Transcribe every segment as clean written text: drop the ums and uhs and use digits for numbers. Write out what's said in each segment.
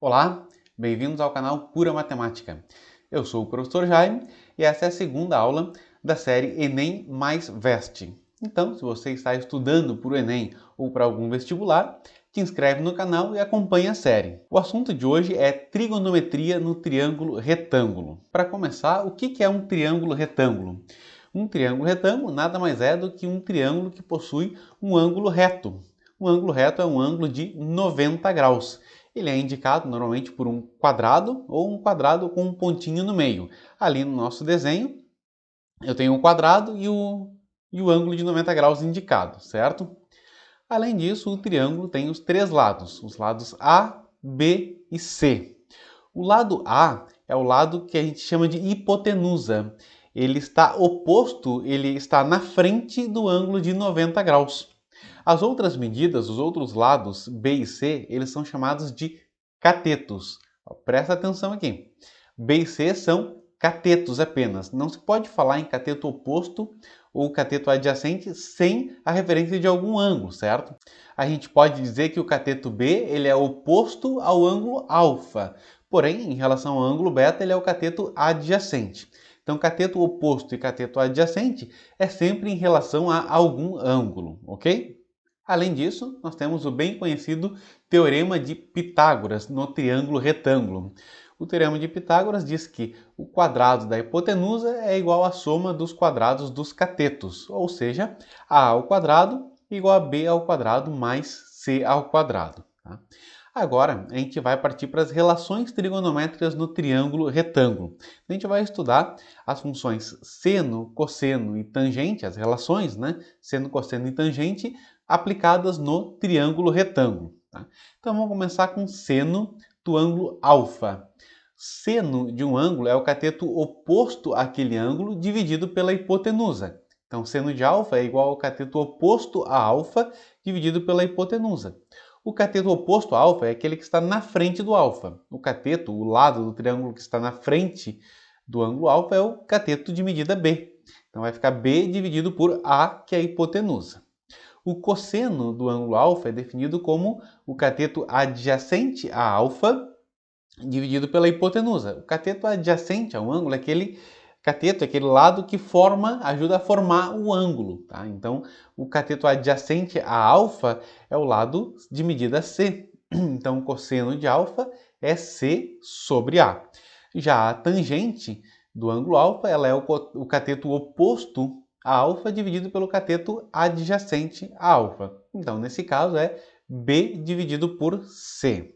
Olá, bem-vindos ao canal Pura Matemática. Eu sou o professor Jaime e essa é a segunda aula da série Enem mais Veste. Então, se você está estudando para o Enem ou para algum vestibular, te inscreve no canal e acompanhe a série. O assunto de hoje é trigonometria no triângulo retângulo. Para começar, o que é um triângulo retângulo? Um triângulo retângulo nada mais é do que um triângulo que possui um ângulo reto. Um ângulo reto é um ângulo de 90 graus. Ele é indicado normalmente por um quadrado ou um quadrado com um pontinho no meio. Ali no nosso desenho, eu tenho um quadrado e o ângulo de 90 graus indicado, certo? Além disso, o triângulo tem os três lados, os lados A, B e C. O lado A é o lado que a gente chama de hipotenusa. Ele está oposto, ele está na frente do ângulo de 90 graus. As outras medidas, os outros lados, B e C, eles são chamados de catetos. Presta atenção aqui. B e C são catetos apenas. Não se pode falar em cateto oposto ou cateto adjacente sem a referência de algum ângulo, certo? A gente pode dizer que o cateto B ele é oposto ao ângulo alfa. Porém, em relação ao ângulo beta, ele é o cateto adjacente. Então, cateto oposto e cateto adjacente é sempre em relação a algum ângulo, ok? Além disso, nós temos o bem conhecido Teorema de Pitágoras no triângulo retângulo. O Teorema de Pitágoras diz que o quadrado da hipotenusa é igual à soma dos quadrados dos catetos, ou seja, A ao quadrado igual a B ao quadrado mais C ao quadrado. Tá? Agora, a gente vai partir para as relações trigonométricas no triângulo retângulo. A gente vai estudar as funções seno, cosseno e tangente, as relações, né? Seno, cosseno e tangente, aplicadas no triângulo retângulo. Tá? Então, vamos começar com seno do ângulo alfa. Seno de um ângulo é o cateto oposto àquele ângulo dividido pela hipotenusa. Então, seno de alfa é igual ao cateto oposto a alfa dividido pela hipotenusa. O cateto oposto a alfa é aquele que está na frente do alfa. O cateto, o lado do triângulo que está na frente do ângulo alfa é o cateto de medida B. Então vai ficar B dividido por A, que é a hipotenusa. O cosseno do ângulo alfa é definido como o cateto adjacente a alfa dividido pela hipotenusa. O cateto adjacente ao ângulo é aquele cateto, aquele lado que ajuda a formar o ângulo. Tá? Então, o cateto adjacente a alfa é o lado de medida C. Então, o cosseno de alfa é C sobre A. Já a tangente do ângulo alfa ela é o cateto oposto a alfa dividido pelo cateto adjacente a alfa. Então, nesse caso, é B dividido por C.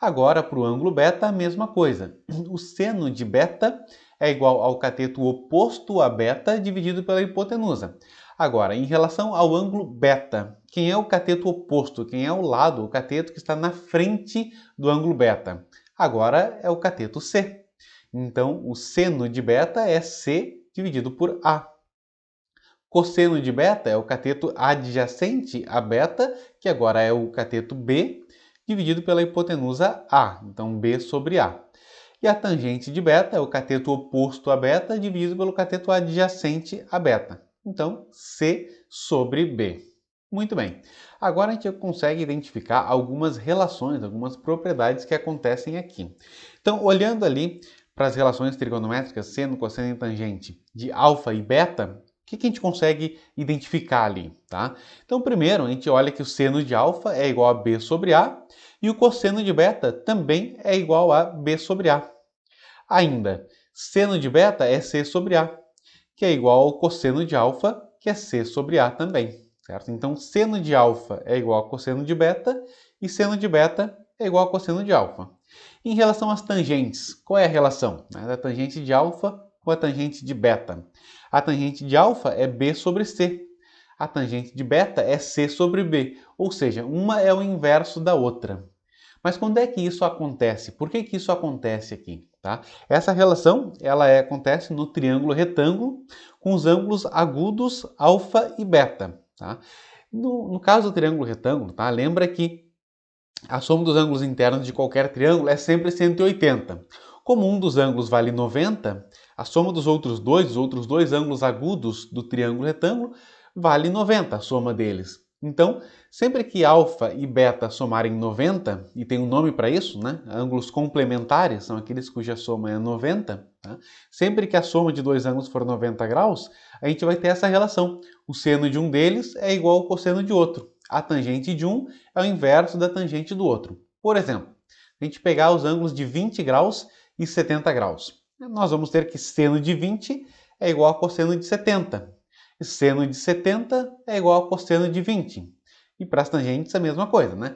Agora, para o ângulo beta, a mesma coisa. O seno de beta é igual ao cateto oposto a beta dividido pela hipotenusa. Agora, em relação ao ângulo beta, quem é o cateto oposto? Quem é o lado, o cateto que está na frente do ângulo beta? Agora é o cateto C. Então, o seno de beta é C dividido por A. Cosseno de beta é o cateto adjacente a beta, que agora é o cateto B, dividido pela hipotenusa A, então B sobre A. E a tangente de beta é o cateto oposto a beta, dividido pelo cateto adjacente a beta. Então, C sobre B. Muito bem. Agora a gente consegue identificar algumas relações, algumas propriedades que acontecem aqui. Então, olhando ali para as relações trigonométricas seno, cosseno e tangente de alfa e beta, o que a gente consegue identificar ali, tá? Então, primeiro, a gente olha que o seno de alfa é igual a B sobre A e o cosseno de beta também é igual a B sobre A. Ainda, seno de beta é C sobre A, que é igual ao cosseno de alfa, que é C sobre A também, certo? Então, seno de alfa é igual a cosseno de beta e seno de beta é igual a cosseno de alfa. Em relação às tangentes, qual é a relação da tangente de alfa com a tangente de beta? A tangente de alfa é B sobre C. A tangente de beta é C sobre B, ou seja, uma é o inverso da outra. Mas quando é que isso acontece? Por que isso acontece aqui? Tá? Essa relação acontece no triângulo retângulo com os ângulos agudos alfa e beta. Tá? No caso do triângulo retângulo, tá? Lembra que a soma dos ângulos internos de qualquer triângulo é sempre 180. Como um dos ângulos vale 90, a soma dos outros dois ângulos agudos do triângulo retângulo, vale 90, a soma deles. Então, Sempre que alfa e beta somarem 90, e tem um nome para isso, né? Ângulos complementares são aqueles cuja soma é 90. Tá? Sempre que a soma de dois ângulos for 90 graus, a gente vai ter essa relação. O seno de um deles é igual ao cosseno de outro. A tangente de um é o inverso da tangente do outro. Por exemplo, a gente pegar os ângulos de 20 graus e 70 graus. Nós vamos ter que seno de 20 é igual a cosseno de 70. E seno de 70 é igual a cosseno de 20. E para as tangentes a mesma coisa, né?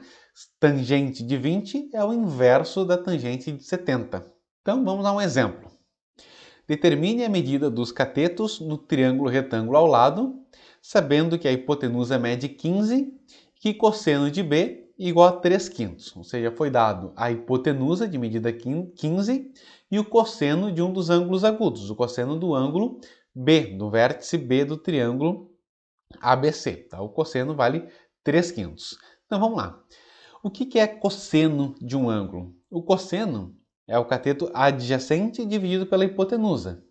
Tangente de 20 é o inverso da tangente de 70. Então vamos a um exemplo. Determine a medida dos catetos no triângulo retângulo ao lado, sabendo que a hipotenusa mede 15 e que cosseno de B é igual a 3/5. Ou seja, foi dado a hipotenusa de medida 15 e o cosseno de um dos ângulos agudos, o cosseno do ângulo B, do vértice B do triângulo ABC. Tá? O cosseno vale 3/5. Então vamos lá. O que é cosseno de um ângulo? O cosseno é o cateto adjacente dividido pela hipotenusa.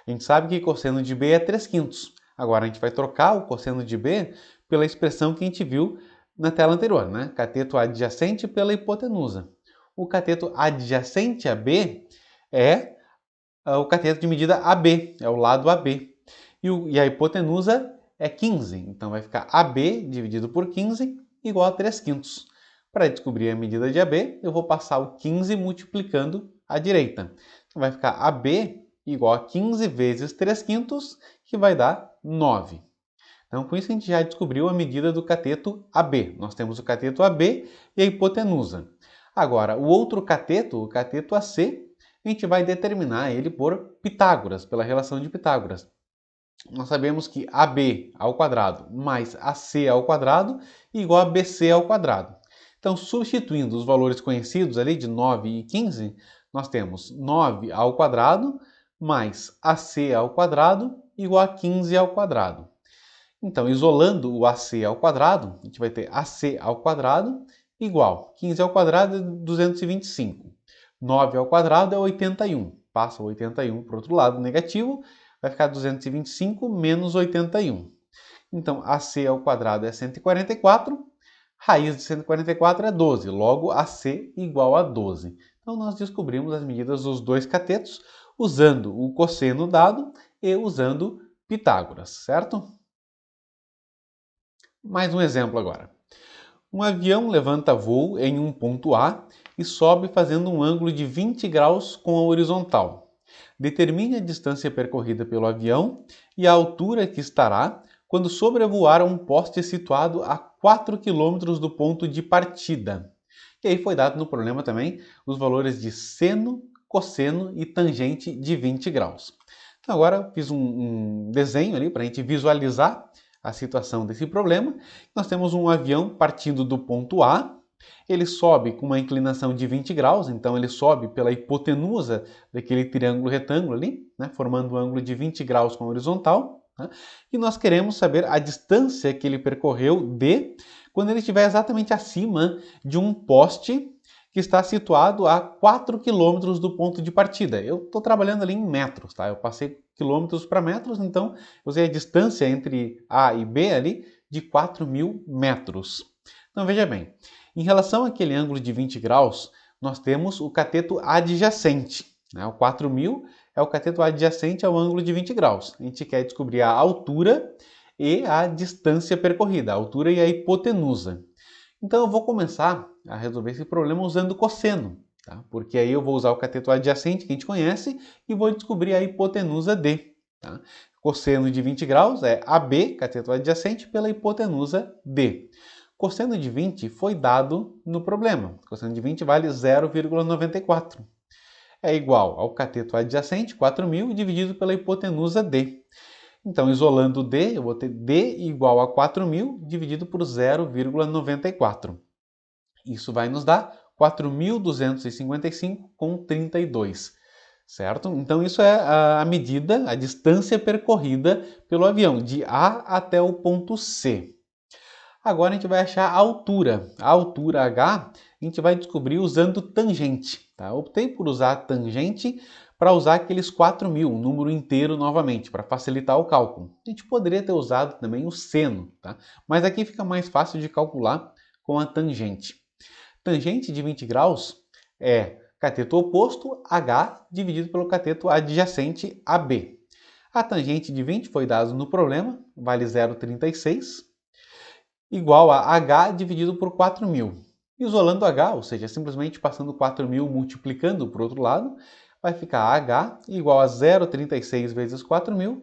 A gente sabe que cosseno de B é 3/5. Agora a gente vai trocar o cosseno de B pela expressão que a gente viu na tela anterior, né? Cateto adjacente pela hipotenusa. O cateto adjacente a B é o cateto de medida AB, é o lado AB. E a hipotenusa é 15, então vai ficar AB dividido por 15 igual a 3/5. Para descobrir a medida de AB, eu vou passar o 15 multiplicando à direita. Então vai ficar AB igual a 15 vezes 3/5, que vai dar 9. Então, com isso, a gente já descobriu a medida do cateto AB. Nós temos o cateto AB e a hipotenusa. Agora, o outro cateto, o cateto AC, a gente vai determinar ele por Pitágoras, pela relação de Pitágoras. Nós sabemos que AB ao quadrado mais AC ao quadrado é igual a BC ao quadrado. Então, substituindo os valores conhecidos ali de 9 e 15, nós temos 9 ao quadrado mais AC ao quadrado igual a 15 ao quadrado. Então, isolando o AC ao quadrado, a gente vai ter AC ao quadrado igual 15 ao quadrado é 225. 9 ao quadrado é 81. Passa o 81 para o outro lado, negativo, vai ficar 225 menos 81. Então, AC ao quadrado é 144, raiz de 144 é 12, logo AC igual a 12. Então, nós descobrimos as medidas dos dois catetos usando o cosseno dado e usando Pitágoras, certo? Mais um exemplo agora. Um avião levanta voo em um ponto A e sobe fazendo um ângulo de 20 graus com a horizontal. Determine a distância percorrida pelo avião e a altura que estará quando sobrevoar um poste situado a 4 km do ponto de partida. E aí foi dado no problema também os valores de seno, cosseno e tangente de 20 graus. Então agora fiz um desenho ali para a gente visualizar a situação desse problema. Nós temos um avião partindo do ponto A, ele sobe com uma inclinação de 20 graus, então ele sobe pela hipotenusa daquele triângulo retângulo ali, né, formando um ângulo de 20 graus com a horizontal. Né, e nós queremos saber a distância que ele percorreu D quando ele estiver exatamente acima de um poste que está situado a 4 km do ponto de partida. Eu estou trabalhando ali em metros, tá? Eu passei quilômetros para metros, então eu usei a distância entre A e B ali de 4.000 metros. Então veja bem, em relação àquele ângulo de 20 graus, nós temos o cateto adjacente. Né? O 4.000 é o cateto adjacente ao ângulo de 20 graus. A gente quer descobrir a altura e a distância percorrida, a altura e a hipotenusa. Então eu vou começar a resolver esse problema usando cosseno, tá? Porque aí eu vou usar o cateto adjacente que a gente conhece e vou descobrir a hipotenusa D. Tá? Cosseno de 20 graus é AB, cateto adjacente, pela hipotenusa D. Cosseno de 20 foi dado no problema. Cosseno de 20 vale 0,94. É igual ao cateto adjacente, 4.000, dividido pela hipotenusa D. Então, isolando D, eu vou ter D igual a 4.000 dividido por 0,94. Isso vai nos dar 4.255,32, certo? Então, isso é a medida, a distância percorrida pelo avião, de A até o ponto C. Agora a gente vai achar a altura. A altura H a gente vai descobrir usando tangente. Tá? Optei por usar a tangente para usar aqueles 4.000, um número inteiro novamente, para facilitar o cálculo. A gente poderia ter usado também o seno, tá? Mas aqui fica mais fácil de calcular com a tangente. Tangente de 20 graus é cateto oposto H dividido pelo cateto adjacente AB. A tangente de 20 foi dado no problema, vale 0,36, igual a H dividido por 4.000. Isolando H, ou seja, simplesmente passando 4.000 multiplicando para o outro lado, vai ficar H igual a 0,36 vezes 4.000, o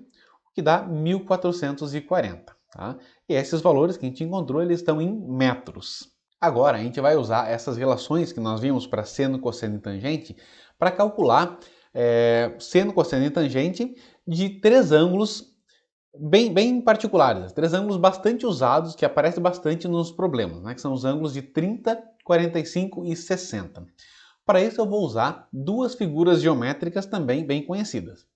que dá 1.440. Tá? E esses valores que a gente encontrou, eles estão em metros. Agora, a gente vai usar essas relações que nós vimos para seno, cosseno e tangente para calcular seno, cosseno e tangente de três ângulos bem particulares, três ângulos bastante usados, que aparecem bastante nos problemas, né, que são os ângulos de 30, 45 e 60. Para isso eu vou usar duas figuras geométricas também bem conhecidas,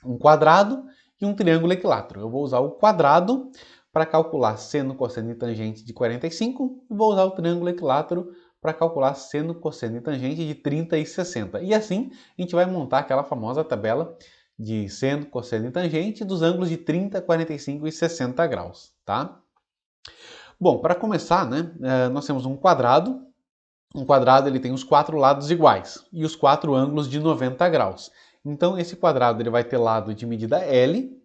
um quadrado e um triângulo equilátero. Eu vou usar o quadrado para calcular seno, cosseno e tangente de 45 e vou usar o triângulo equilátero para calcular seno, cosseno e tangente de 30 e 60. E assim a gente vai montar aquela famosa tabela de seno, cosseno e tangente dos ângulos de 30, 45 e 60 graus, tá? Bom, para começar, né, nós temos um quadrado. Um quadrado ele tem os quatro lados iguais e os quatro ângulos de 90 graus. Então esse quadrado ele vai ter lado de medida L.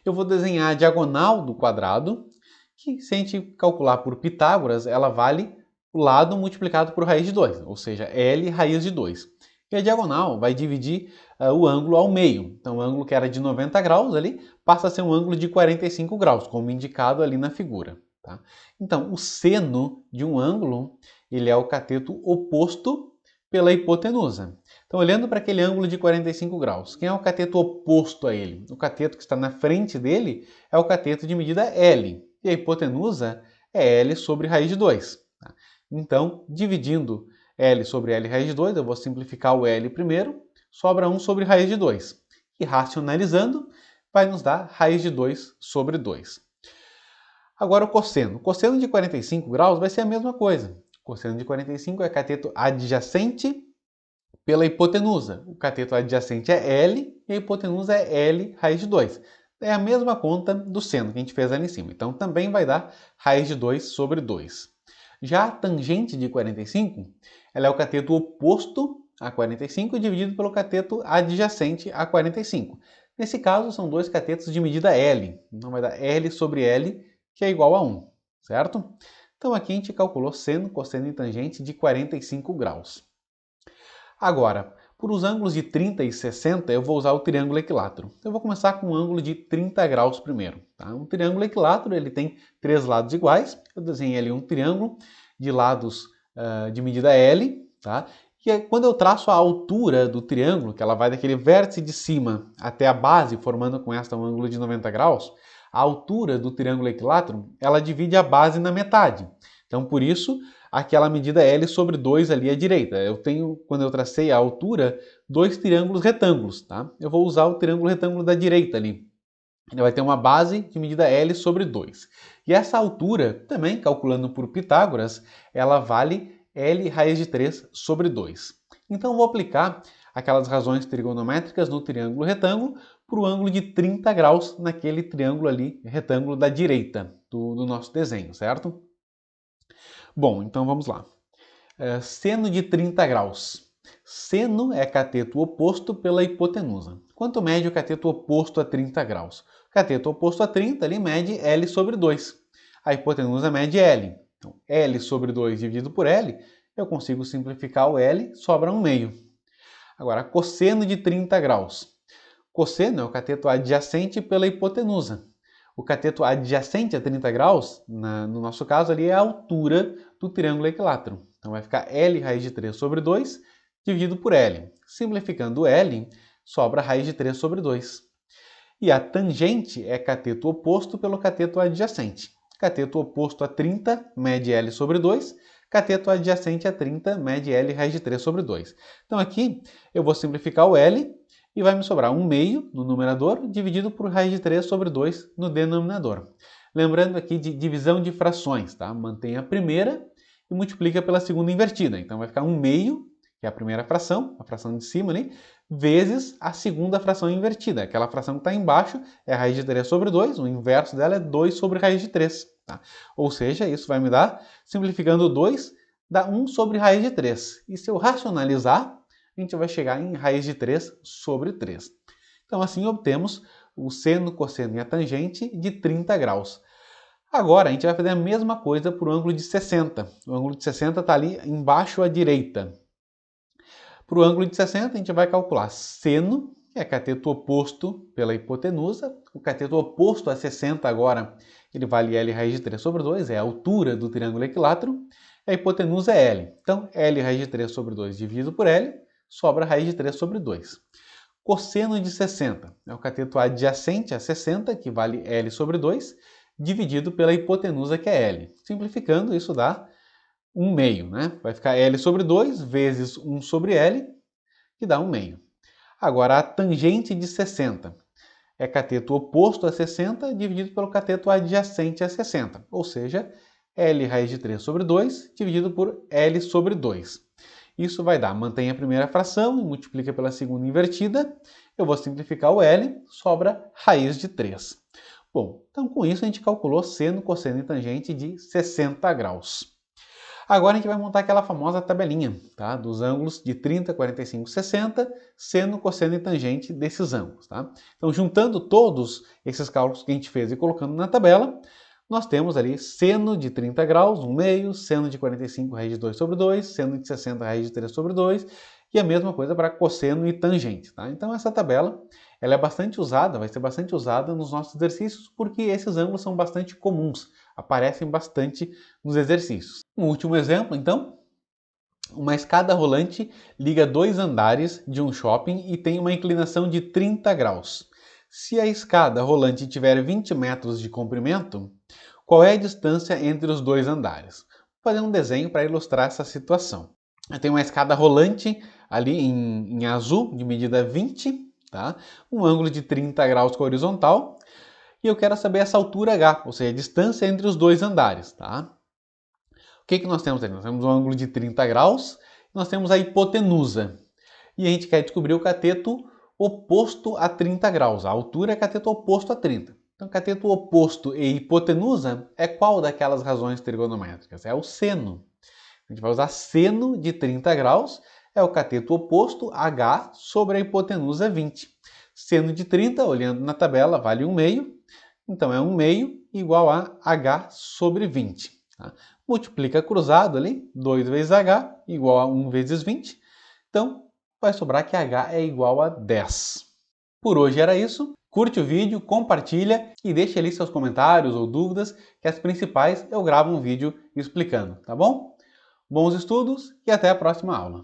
Eu vou desenhar a diagonal do quadrado, que se a gente calcular por Pitágoras, ela vale o lado multiplicado por raiz de 2, ou seja, L raiz de 2. E a diagonal vai dividir o ângulo ao meio. Então o ângulo que era de 90 graus ali passa a ser um ângulo de 45 graus, como indicado ali na figura. Tá? Então o seno de um ângulo ele é o cateto oposto pela hipotenusa. Então, olhando para aquele ângulo de 45 graus, quem é o cateto oposto a ele? O cateto que está na frente dele é o cateto de medida L. E a hipotenusa é L sobre raiz de 2. Tá? Então, dividindo L sobre L raiz de 2, eu vou simplificar o L primeiro, sobra 1 sobre raiz de 2. E racionalizando, vai nos dar raiz de 2 sobre 2. Agora o cosseno. O cosseno de 45 graus vai ser a mesma coisa. O cosseno de 45 é cateto adjacente pela hipotenusa. O cateto adjacente é L e a hipotenusa é L raiz de 2. É a mesma conta do seno que a gente fez ali em cima. Então também vai dar raiz de 2 sobre 2. Já a tangente de 45, ela é o cateto oposto a 45 dividido pelo cateto adjacente a 45. Nesse caso, são dois catetos de medida L. Então vai dar L sobre L, que é igual a 1, certo? Então aqui a gente calculou seno, cosseno e tangente de 45 graus. Agora, por os ângulos de 30 e 60, eu vou usar o triângulo equilátero. Eu vou começar com um ângulo de 30 graus primeiro. Tá? Um triângulo equilátero ele tem três lados iguais. Eu desenhei ali um triângulo de lados de medida L. Tá? E quando eu traço a altura do triângulo, que ela vai daquele vértice de cima até a base, formando com esta um ângulo de 90 graus, a altura do triângulo equilátero, ela divide a base na metade. Então, por isso, aquela medida L sobre 2 ali à direita. Eu tenho, quando eu tracei a altura, dois triângulos retângulos. Tá? Eu vou usar o triângulo retângulo da direita ali. Ele vai ter uma base de medida L sobre 2. E essa altura, também calculando por Pitágoras, ela vale L raiz de 3 sobre 2. Então, eu vou aplicar aquelas razões trigonométricas no triângulo retângulo para o ângulo de 30 graus naquele triângulo ali, retângulo da direita do nosso desenho, certo? Bom, então vamos lá. Seno de 30 graus. Seno é cateto oposto pela hipotenusa. Quanto mede o cateto oposto a 30 graus? O cateto oposto a 30 ele mede L sobre 2. A hipotenusa mede L. Então, L sobre 2 dividido por L, eu consigo simplificar o L, sobra 1/2. Agora, cosseno de 30 graus. Cosseno é o cateto adjacente pela hipotenusa. O cateto adjacente a 30 graus, no nosso caso ali, é a altura do triângulo equilátero. Então vai ficar L raiz de 3 sobre 2 dividido por L. Simplificando o L, sobra raiz de 3 sobre 2. E a tangente é cateto oposto pelo cateto adjacente. Cateto oposto a 30 mede L sobre 2. Cateto adjacente a 30 mede L raiz de 3 sobre 2. Então aqui eu vou simplificar o L e vai me sobrar 1/2 no numerador dividido por raiz de 3 sobre 2 no denominador. Lembrando aqui de divisão de frações, tá? Mantém a primeira e multiplica pela segunda invertida. Então vai ficar 1/2, que é a primeira fração, a fração de cima ali, vezes a segunda fração invertida. Aquela fração que está embaixo é a raiz de 3 sobre 2, o inverso dela é 2 sobre raiz de 3. Tá? Ou seja, isso vai me dar, simplificando 2, dá 1 sobre raiz de 3. E se eu racionalizar, a gente vai chegar em raiz de 3 sobre 3. Então assim obtemos o seno, cosseno e a tangente de 30 graus. Agora a gente vai fazer a mesma coisa para o ângulo de 60. O ângulo de 60 está ali embaixo à direita. Para o ângulo de 60, a gente vai calcular seno, que é cateto oposto pela hipotenusa. O cateto oposto a 60 agora, ele vale L raiz de 3 sobre 2, é a altura do triângulo equilátero. A hipotenusa é L. Então, L raiz de 3 sobre 2 dividido por L, sobra raiz de 3 sobre 2. Cosseno de 60 é o cateto adjacente a 60, que vale L sobre 2, dividido pela hipotenusa, que é L. Simplificando, isso dá 1/2, né? Vai ficar L sobre 2 vezes 1 sobre L, que dá 1/2. Agora, a tangente de 60 é cateto oposto a 60 dividido pelo cateto adjacente a 60, ou seja, L raiz de 3 sobre 2 dividido por L sobre 2. Isso vai dar, mantém a primeira fração e multiplica pela segunda invertida. Eu vou simplificar o L, sobra raiz de 3. Bom, então com isso a gente calculou seno, cosseno e tangente de 60 graus. Agora a gente vai montar aquela famosa tabelinha, tá? Dos ângulos de 30, 45, 60, seno, cosseno e tangente desses ângulos. Tá? Então, juntando todos esses cálculos que a gente fez e colocando na tabela, nós temos ali seno de 30 graus, 1/2, seno de 45, raiz de 2 sobre 2, seno de 60, raiz de 3 sobre 2, e a mesma coisa para cosseno e tangente. Tá? Então, essa tabela ela é bastante usada, vai ser bastante usada nos nossos exercícios, porque esses ângulos são bastante comuns, aparecem bastante nos exercícios. Um último exemplo, então. Uma escada rolante liga 2 andares de um shopping e tem uma inclinação de 30 graus. Se a escada rolante tiver 20 metros de comprimento, qual é a distância entre os 2 andares? Vou fazer um desenho para ilustrar essa situação. Eu tenho uma escada rolante ali em azul, de medida 20, tá? Um ângulo de 30 graus com a horizontal, e eu quero saber essa altura H, ou seja, a distância entre os 2 andares. Tá? O que nós temos ali? Nós temos um ângulo de 30 graus, nós temos a hipotenusa. E a gente quer descobrir o cateto oposto a 30 graus. A altura é cateto oposto a 30. Então, cateto oposto e hipotenusa é qual daquelas razões trigonométricas? É o seno. A gente vai usar seno de 30 graus, é o cateto oposto, H, sobre a hipotenusa 20. Seno de 30, olhando na tabela, vale 1/2. Então, é 1/2 igual a H sobre 20. Tá? Multiplica cruzado ali, 2 vezes H igual a 1 vezes 20. Então, vai sobrar que H é igual a 10. Por hoje era isso. Curte o vídeo, compartilha e deixe ali seus comentários ou dúvidas, que as principais eu gravo um vídeo explicando, tá bom? Bons estudos e até a próxima aula.